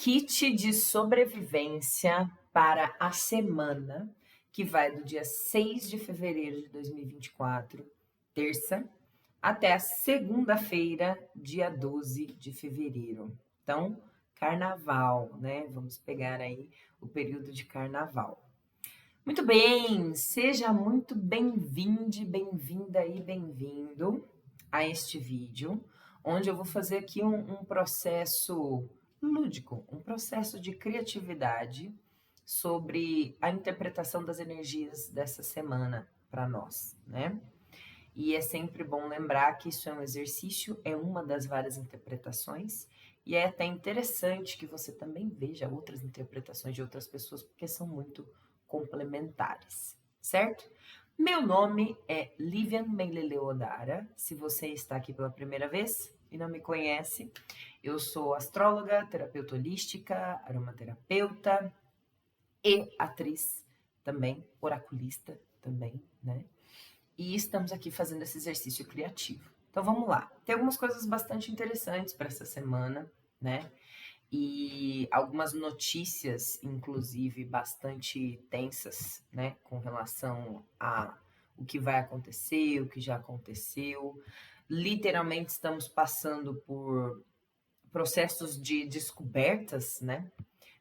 Kit de sobrevivência para a semana que vai do dia 6 de fevereiro de 2024, terça, até a segunda-feira, dia 12 de fevereiro. Então, carnaval, né? Vamos pegar aí o período de carnaval. Muito bem, seja muito bem-vinde, bem-vinda e bem-vindo a este vídeo, onde eu vou fazer aqui um processo lúdico, um processo de criatividade sobre a interpretação das energias dessa semana para nós, né? E é sempre bom lembrar que isso é um exercício, é uma das várias interpretações, e é até interessante que você também veja outras interpretações de outras pessoas, porque são muito complementares, certo? Meu nome é Livian Menleleodara. Se você está aqui pela primeira vez e não me conhece, eu sou astróloga, terapeuta holística, aromaterapeuta e atriz também, oraculista também, né? E estamos aqui fazendo esse exercício criativo. Então vamos lá. Tem algumas coisas bastante interessantes para essa semana, né? E algumas notícias, inclusive, bastante tensas, né? Com relação a o que vai acontecer, o que já aconteceu. Literalmente estamos passando por processos de descobertas, né?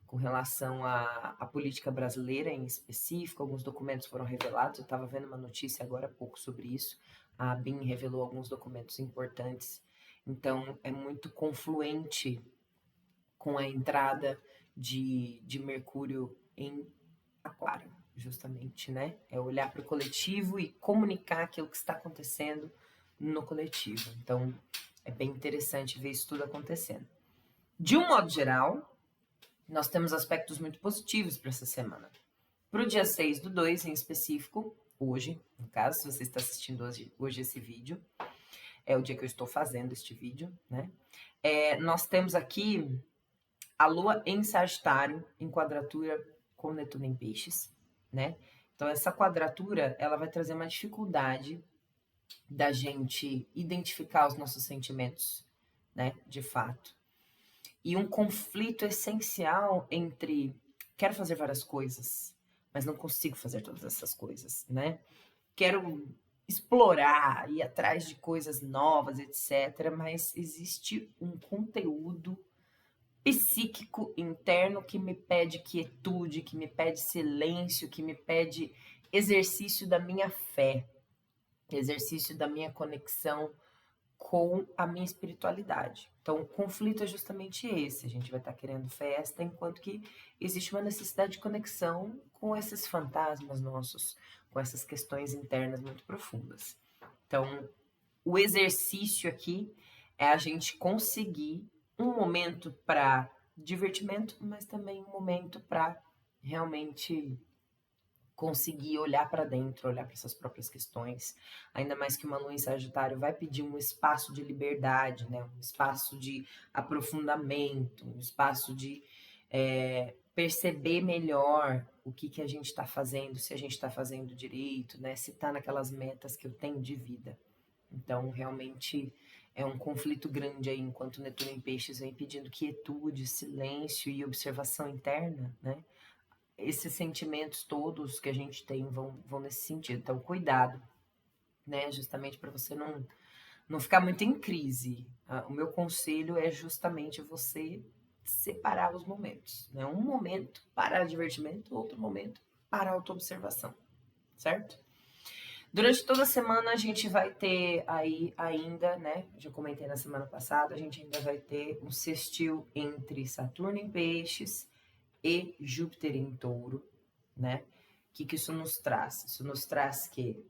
Com relação à política brasileira em específico, alguns documentos foram revelados. Eu estava vendo uma notícia agora há pouco sobre isso. A BIM revelou alguns documentos importantes. Então, é muito confluente com a entrada de Mercúrio em Aquário, justamente, né? É olhar para o coletivo e comunicar aquilo que está acontecendo no coletivo. Então, é bem interessante ver isso tudo acontecendo. De um modo geral, nós temos aspectos muito positivos para essa semana. Para o dia 6/2, em específico, hoje, no caso, se você está assistindo hoje esse vídeo, é o dia que eu estou fazendo este vídeo, né? Nós temos aqui a Lua em Sagitário, em quadratura com Netuno em Peixes, né? Então, essa quadratura, ela vai trazer uma dificuldade da gente identificar os nossos sentimentos, né? De fato. E um conflito essencial entre quero fazer várias coisas, mas não consigo fazer todas essas coisas, né? Quero explorar, ir atrás de coisas novas, etc. Mas existe um conteúdo psíquico interno que me pede quietude, que me pede silêncio, que me pede exercício da minha fé, exercício da minha conexão com a minha espiritualidade. Então, o conflito é justamente esse. A gente vai estar querendo festa, enquanto que existe uma necessidade de conexão com esses fantasmas nossos, com essas questões internas muito profundas. Então, o exercício aqui é a gente conseguir um momento para divertimento, mas também um momento para realmente conseguir olhar para dentro, olhar para essas próprias questões, ainda mais que uma lua em Sagitário vai pedir um espaço de liberdade, né? Um espaço de aprofundamento, um espaço de perceber melhor o que a gente está fazendo, se a gente está fazendo direito, né? Se está naquelas metas que eu tenho de vida. Então, realmente é um conflito grande aí, enquanto Netuno em Peixes vem pedindo quietude, silêncio e observação interna, né? Esses sentimentos todos que a gente tem vão nesse sentido. Então, cuidado, né? Justamente para você não ficar muito em crise. O meu conselho é justamente você separar os momentos, né? Um momento para divertimento, outro momento para autoobservação, certo? Durante toda a semana a gente vai ter aí ainda, né? Já comentei na semana passada, a gente ainda vai ter um sextil entre Saturno em Peixes e Júpiter em Touro, né? O que isso nos traz? Isso nos traz que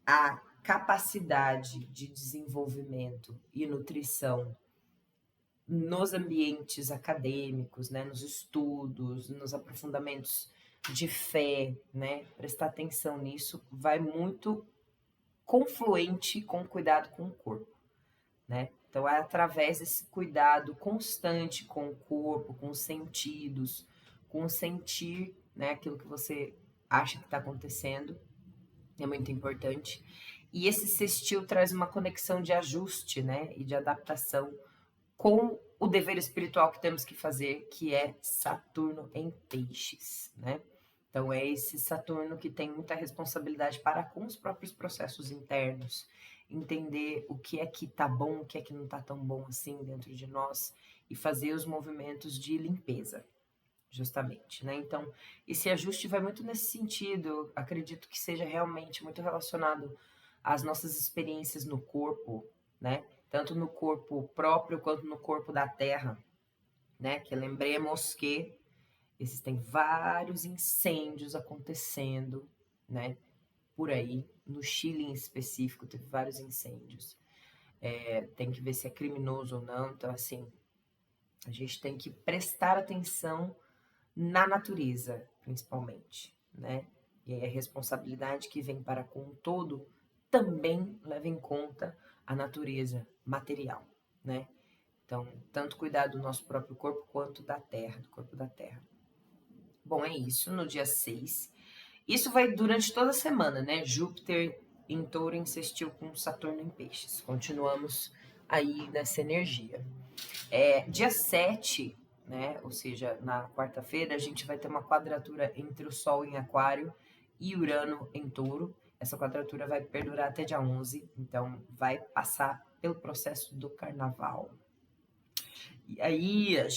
a capacidade de desenvolvimento e nutrição nos ambientes acadêmicos, né? Nos estudos, nos aprofundamentos de fé, né? Prestar atenção nisso vai muito confluente com cuidado com o corpo, né? Então é através desse cuidado constante com o corpo, com os sentidos, com o sentir, né? Aquilo que você acha que está acontecendo, é muito importante. E esse sextil traz uma conexão de ajuste, né? E de adaptação com o dever espiritual que temos que fazer, que é Saturno em Peixes, né? Então é esse Saturno que tem muita responsabilidade para com os próprios processos internos, entender o que é que tá bom, o que é que não tá tão bom assim dentro de nós e fazer os movimentos de limpeza, justamente, né? Então, esse ajuste vai muito nesse sentido, acredito que seja realmente muito relacionado às nossas experiências no corpo, né? Tanto no corpo próprio quanto no corpo da Terra, né? Que lembremos que existem vários incêndios acontecendo, né? Por aí, no Chile em específico, teve vários incêndios. Tem que ver se é criminoso ou não, então assim, a gente tem que prestar atenção na natureza, principalmente, né? E aí a responsabilidade que vem para com o todo também leva em conta a natureza material, né? Então, tanto cuidar do nosso próprio corpo quanto da terra, do corpo da terra. Bom, é isso, no dia 6. Isso vai durante toda a semana, né? Júpiter em Touro insistiu com Saturno em Peixes. Continuamos aí nessa energia. Dia 7, né? Ou seja, na quarta-feira, a gente vai ter uma quadratura entre o Sol em Aquário e Urano em Touro. Essa quadratura vai perdurar até dia 11, então vai passar pelo processo do Carnaval. E aí, é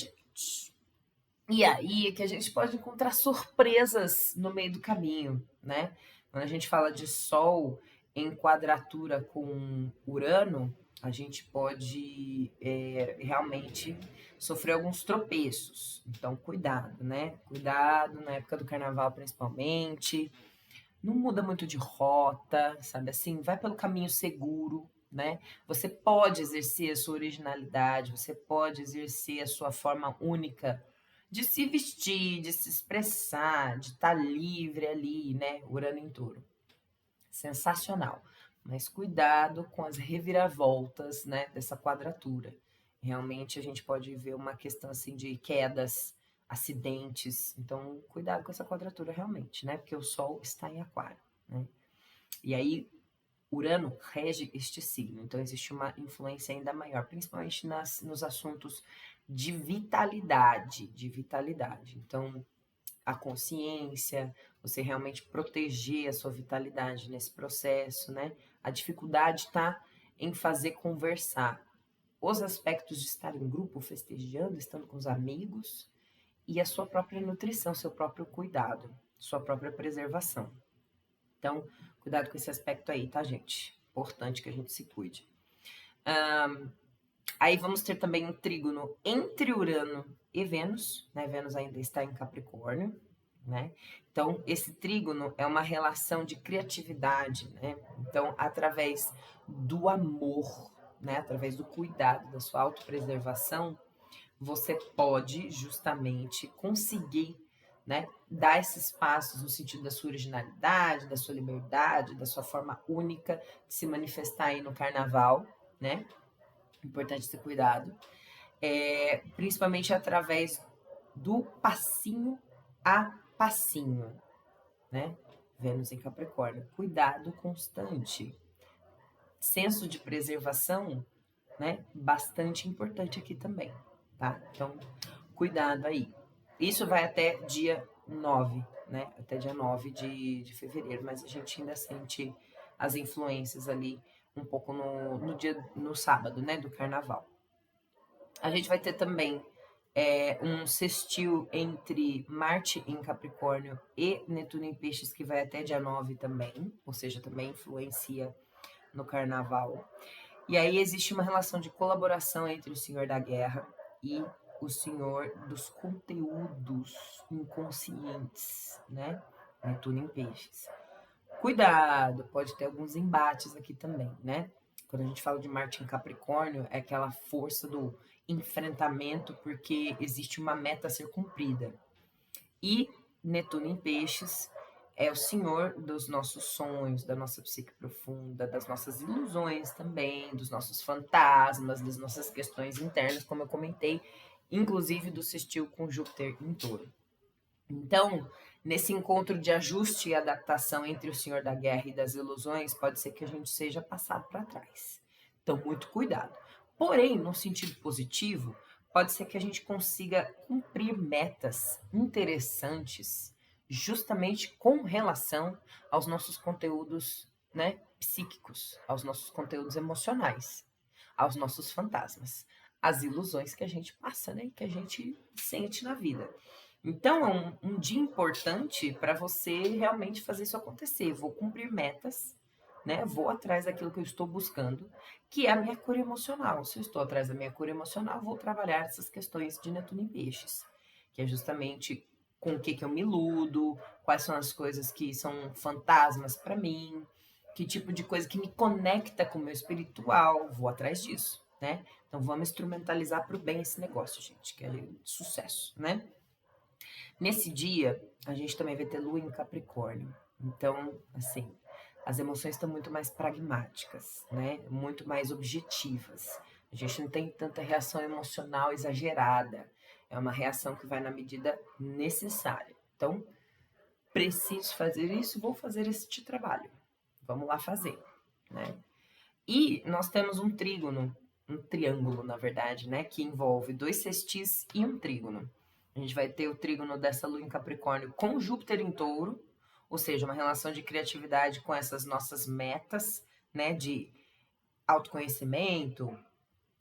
que a gente pode encontrar surpresas no meio do caminho, né? Quando a gente fala de Sol em quadratura com Urano, a gente pode realmente sofrer alguns tropeços. Então, cuidado, né? Cuidado na época do Carnaval, principalmente. Não muda muito de rota, sabe assim? Vai pelo caminho seguro, né? Você pode exercer a sua originalidade, você pode exercer a sua forma única de se vestir, de se expressar, de estar livre ali, né? Urano em Touro. Sensacional. Mas cuidado com as reviravoltas, né, dessa quadratura. Realmente a gente pode ver uma questão assim de quedas, acidentes. Então, cuidado com essa quadratura realmente, né? Porque o Sol está em Aquário, né? E aí Urano rege este signo, então existe uma influência ainda maior, principalmente nos assuntos de vitalidade, Então, a consciência, você realmente proteger a sua vitalidade nesse processo, né? A dificuldade está em fazer conversar os aspectos de estar em grupo, festejando, estando com os amigos e a sua própria nutrição, seu próprio cuidado, sua própria preservação. Então, cuidado com esse aspecto aí, tá, gente? Importante que a gente se cuide. Aí vamos ter também um trígono entre Urano e Vênus, né? Vênus ainda está em Capricórnio, né? Então, esse trígono é uma relação de criatividade, né? Então, através do amor, né? Através do cuidado, da sua autopreservação, você pode justamente conseguir, né, dar esses passos no sentido da sua originalidade, da sua liberdade, da sua forma única de se manifestar aí no carnaval, né? Importante ter cuidado. Principalmente através do passinho a passinho, né? Vênus em Capricórnio. Cuidado constante. Senso de preservação, né? Bastante importante aqui também, tá? Então, cuidado aí. Isso vai até dia 9, né? Até dia 9 de fevereiro, mas a gente ainda sente as influências ali um pouco no sábado, né? Do carnaval. A gente vai ter também um sextil entre Marte em Capricórnio e Netuno em Peixes, que vai até dia 9 também, ou seja, também influencia no carnaval. E aí existe uma relação de colaboração entre o Senhor da Guerra e o Senhor dos Conteúdos Inconscientes, né? Netuno em Peixes. Cuidado, pode ter alguns embates aqui também, né? Quando a gente fala de Marte em Capricórnio, é aquela força do enfrentamento, porque existe uma meta a ser cumprida. E Netuno em Peixes é o senhor dos nossos sonhos, da nossa psique profunda, das nossas ilusões também, dos nossos fantasmas, das nossas questões internas, como eu comentei, inclusive do sextil com Júpiter em Touro. Então, nesse encontro de ajuste e adaptação entre o Senhor da Guerra e das ilusões, pode ser que a gente seja passado para trás. Então, muito cuidado. Porém, no sentido positivo, pode ser que a gente consiga cumprir metas interessantes justamente com relação aos nossos conteúdos, né, psíquicos, aos nossos conteúdos emocionais, aos nossos fantasmas, às ilusões que a gente passa, né, que a gente sente na vida. Então, é um dia importante para você realmente fazer isso acontecer. Vou cumprir metas, né? Vou atrás daquilo que eu estou buscando, que é a minha cura emocional. Se eu estou atrás da minha cura emocional, vou trabalhar essas questões de Netuno em Peixes, que é justamente com o que, que eu me iludo, quais são as coisas que são fantasmas para mim, que tipo de coisa que me conecta com o meu espiritual, vou atrás disso, né? Então vamos instrumentalizar para o bem esse negócio, gente, que é sucesso, né? Nesse dia, a gente também vai ter Lua em Capricórnio. Então, assim, as emoções estão muito mais pragmáticas, né? Muito mais objetivas. A gente não tem tanta reação emocional exagerada. É uma reação que vai na medida necessária. Então, preciso fazer isso, vou fazer este trabalho. Vamos lá fazer, né? E nós temos um trígono, um triângulo, na verdade, né? Que envolve 2 sextis e um trígono. A gente vai ter o trígono dessa lua em Capricórnio com Júpiter em Touro, ou seja, uma relação de criatividade com essas nossas metas, né? De autoconhecimento,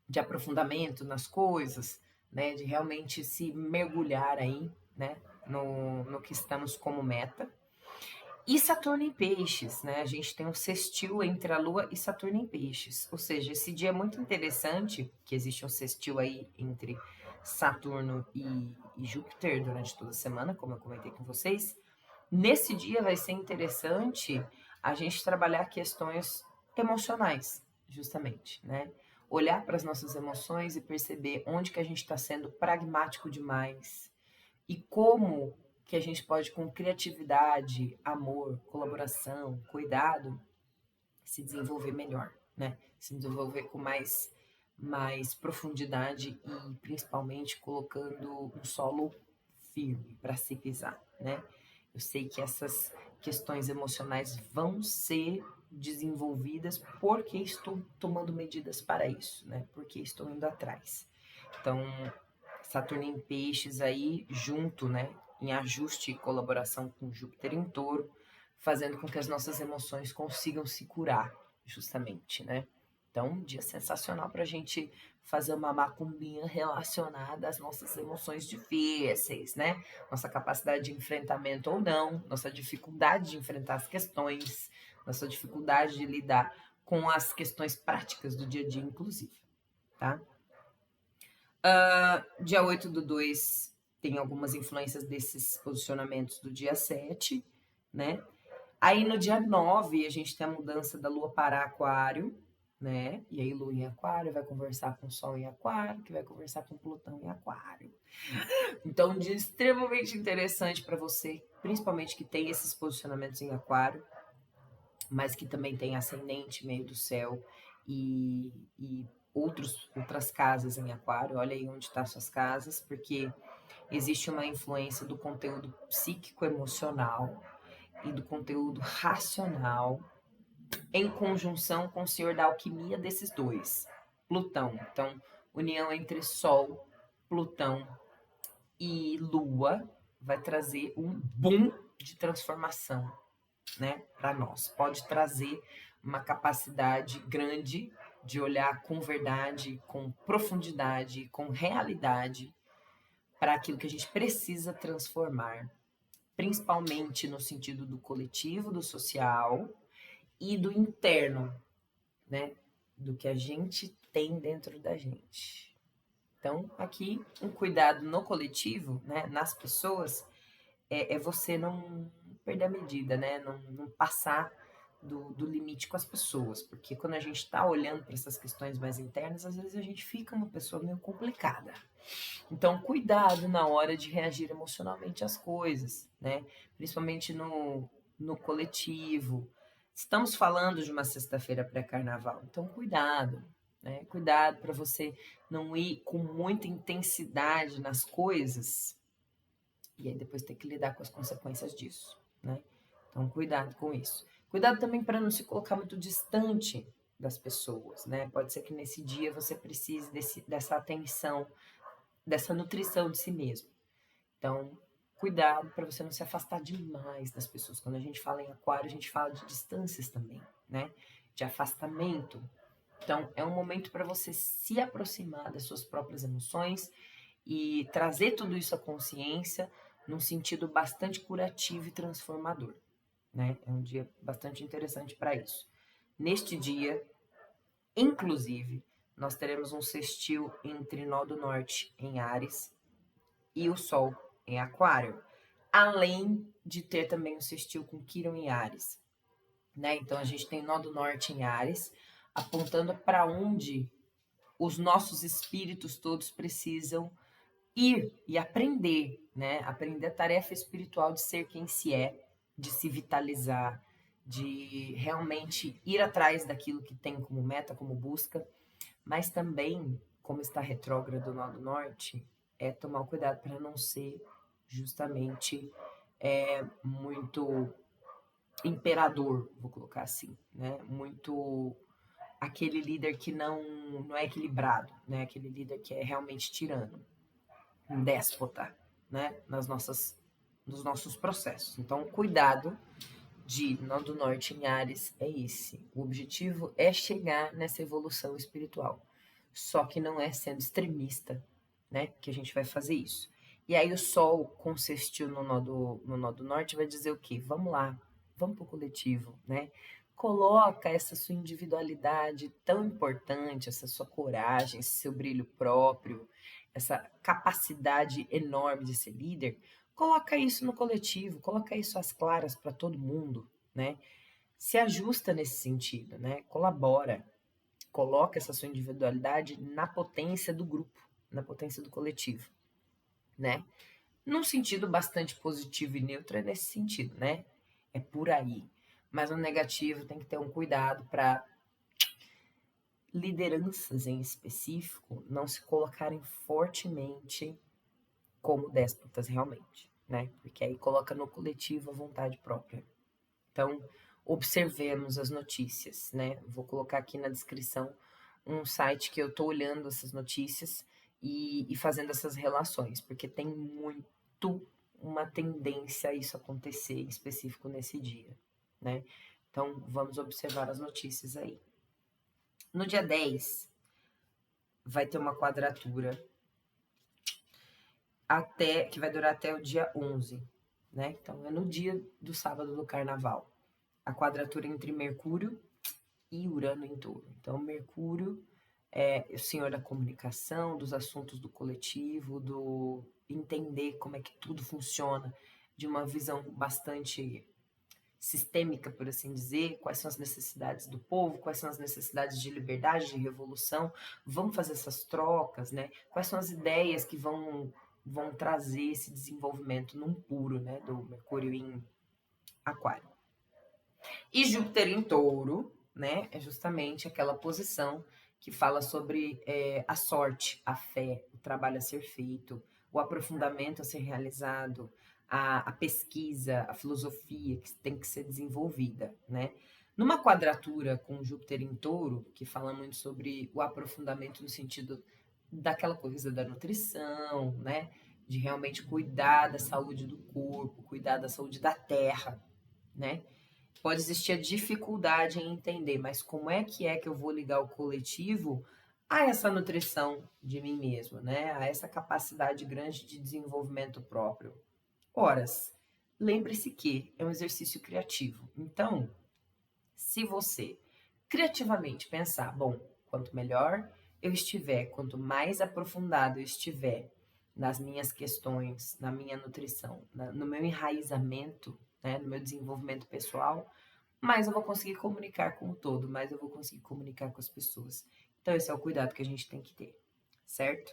de aprofundamento nas coisas, né? De realmente se mergulhar aí, né? No que estamos como meta. E Saturno em Peixes, né? A gente tem um sextil entre a Lua e Saturno em Peixes. Ou seja, esse dia é muito interessante, que existe um sextil aí entre Saturno e Júpiter durante toda a semana, como eu comentei com vocês. Nesse dia vai ser interessante a gente trabalhar questões emocionais, justamente, né? Olhar para as nossas emoções e perceber onde que a gente está sendo pragmático demais e como que a gente pode, com criatividade, amor, colaboração, cuidado, se desenvolver melhor, né? Se desenvolver com mais profundidade e principalmente colocando um solo firme para se pisar, né? Eu sei que essas questões emocionais vão ser desenvolvidas porque estou tomando medidas para isso, né? Porque estou indo atrás. Então, Saturno em Peixes aí junto, né? Em ajuste e colaboração com Júpiter em Touro, fazendo com que as nossas emoções consigam se curar, justamente, né? Então, um dia sensacional para a gente fazer uma macumbinha relacionada às nossas emoções difíceis, né? Nossa capacidade de enfrentamento ou não, nossa dificuldade de enfrentar as questões, nossa dificuldade de lidar com as questões práticas do dia a dia, inclusive, tá? Dia 8/2 tem algumas influências desses posicionamentos do dia 7, né? Aí no dia 9 a gente tem a mudança da Lua para Aquário, né? E aí Lua em Aquário vai conversar com o Sol em Aquário, que vai conversar com Plutão em Aquário. Então, um dia extremamente interessante para você, principalmente que tem esses posicionamentos em Aquário, mas que também tem ascendente, meio do céu e outras casas em Aquário. Olha aí onde estão suas casas, porque existe uma influência do conteúdo psíquico emocional e do conteúdo racional em conjunção com o senhor da alquimia desses dois, Plutão. Então, união entre Sol, Plutão e Lua vai trazer um boom de transformação, né, para nós. Pode trazer uma capacidade grande de olhar com verdade, com profundidade, com realidade para aquilo que a gente precisa transformar, principalmente no sentido do coletivo, do social e do interno, né? Do que a gente tem dentro da gente. Então, aqui, um cuidado no coletivo, né? Nas pessoas, é você não perder a medida, né? Não passar do limite com as pessoas, porque quando a gente está olhando para essas questões mais internas, às vezes a gente fica uma pessoa meio complicada. Então, cuidado na hora de reagir emocionalmente às coisas, né? Principalmente no coletivo. Estamos falando de uma sexta-feira pré-carnaval, então cuidado, né? Cuidado para você não ir com muita intensidade nas coisas e aí depois ter que lidar com as consequências disso, né? Então, cuidado com isso. Cuidado também para não se colocar muito distante das pessoas, né? Pode ser que nesse dia você precise dessa atenção dessa nutrição de si mesmo. Então, cuidado para você não se afastar demais das pessoas. Quando a gente fala em aquário, a gente fala de distâncias também, né? De afastamento. Então, é um momento para você se aproximar das suas próprias emoções e trazer tudo isso à consciência num sentido bastante curativo e transformador, né? É um dia bastante interessante para isso. Neste dia, inclusive, nós teremos um sextil entre Nó do Norte em Áries e o Sol em Aquário, além de ter também um sextil com Quirón em Áries, né? Então a gente tem Nó do Norte em Áries, apontando para onde os nossos espíritos todos precisam ir e aprender, né? Aprender a tarefa espiritual de ser quem se é, de se vitalizar, de realmente ir atrás daquilo que tem como meta, como busca, mas também, como está retrógrado no do norte, é tomar o cuidado para não ser justamente muito imperador, vou colocar assim, né? Muito aquele líder que não é equilibrado, né? Aquele líder que é realmente tirano, um déspota, né? Nos nossos processos. Então, cuidado de Nó do Norte em Áries é esse. O objetivo é chegar nessa evolução espiritual. Só que não é sendo extremista, né? Que a gente vai fazer isso. E aí o Sol com sextil no nó do Norte vai dizer o quê? Vamos lá, vamos para o coletivo, né? Coloca essa sua individualidade tão importante, essa sua coragem, esse seu brilho próprio, essa capacidade enorme de ser líder, coloca isso no coletivo, coloca isso às claras para todo mundo, né? Se ajusta nesse sentido, né? Colabora, coloca essa sua individualidade na potência do grupo, na potência do coletivo, né? Num sentido bastante positivo e neutro é nesse sentido, né? É por aí. Mas no negativo tem que ter um cuidado para lideranças em específico não se colocarem fortemente como déspotas realmente, né? Porque aí coloca no coletivo a vontade própria. Então, observemos as notícias, né? Vou colocar aqui na descrição um site que eu estou olhando essas notícias e fazendo essas relações, porque tem muito uma tendência a isso acontecer em específico nesse dia, né? Então, vamos observar as notícias aí. No dia 10, vai ter uma quadratura que vai durar até o dia 11, né? Então, é no dia do sábado do carnaval. A quadratura entre Mercúrio e Urano em Touro. Então, Mercúrio é o senhor da comunicação, dos assuntos do coletivo, do entender como é que tudo funciona, de uma visão bastante sistêmica, por assim dizer, quais são as necessidades do povo, quais são as necessidades de liberdade, de revolução, vamos fazer essas trocas, né? Quais são as ideias que vão trazer esse desenvolvimento num puro, né, do Mercúrio em Aquário. E Júpiter em Touro, né, é justamente aquela posição que fala sobre a sorte, a fé, o trabalho a ser feito, o aprofundamento a ser realizado, a pesquisa, a filosofia que tem que ser desenvolvida, né? Numa quadratura com Júpiter em Touro, que fala muito sobre o aprofundamento no sentido daquela coisa da nutrição, né? De realmente cuidar da saúde do corpo, cuidar da saúde da terra, né? Pode existir a dificuldade em entender, mas como é que eu vou ligar o coletivo a essa nutrição de mim mesmo, né? A essa capacidade grande de desenvolvimento próprio. Horas, lembre-se que é um exercício criativo. Então, se você criativamente pensar, bom, quanto melhor eu estiver, quanto mais aprofundado eu estiver nas minhas questões, na minha nutrição, no meu enraizamento, né, no meu desenvolvimento pessoal, mais eu vou conseguir comunicar com o todo, mais eu vou conseguir comunicar com as pessoas. Então, esse é o cuidado que a gente tem que ter, certo?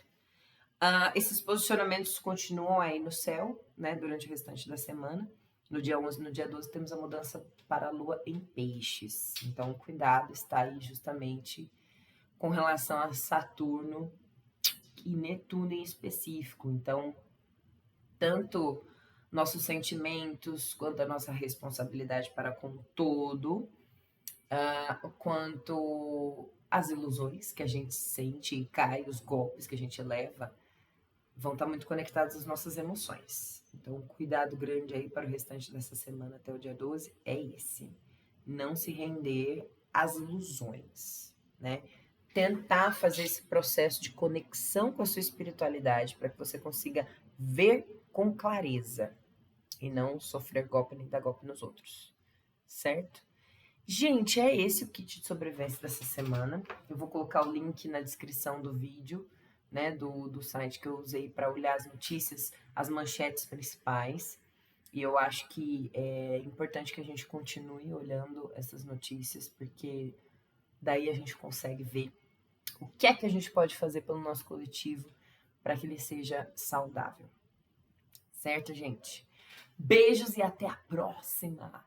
Esses posicionamentos continuam aí no céu, né, durante o restante da semana. No dia 11 e no dia 12 temos a mudança para a Lua em Peixes. Então, cuidado está aí justamente com relação a Saturno e Netuno em específico. Então, tanto nossos sentimentos quanto a nossa responsabilidade para com o todo, quanto as ilusões que a gente sente e cai, os golpes que a gente leva, vão estar muito conectados às nossas emoções. Então, o cuidado grande aí para o restante dessa semana até o dia 12 é esse. Não se render às ilusões, né? Tentar fazer esse processo de conexão com a sua espiritualidade para que você consiga ver com clareza e não sofrer golpe nem dar golpe nos outros, certo? Gente, é esse o kit de sobrevivência dessa semana. Eu vou colocar o link na descrição do vídeo, né, do site que eu usei para olhar as notícias, as manchetes principais. E eu acho que é importante que a gente continue olhando essas notícias, porque daí a gente consegue ver o que é que a gente pode fazer pelo nosso coletivo para que ele seja saudável. Certo, gente? Beijos e até a próxima!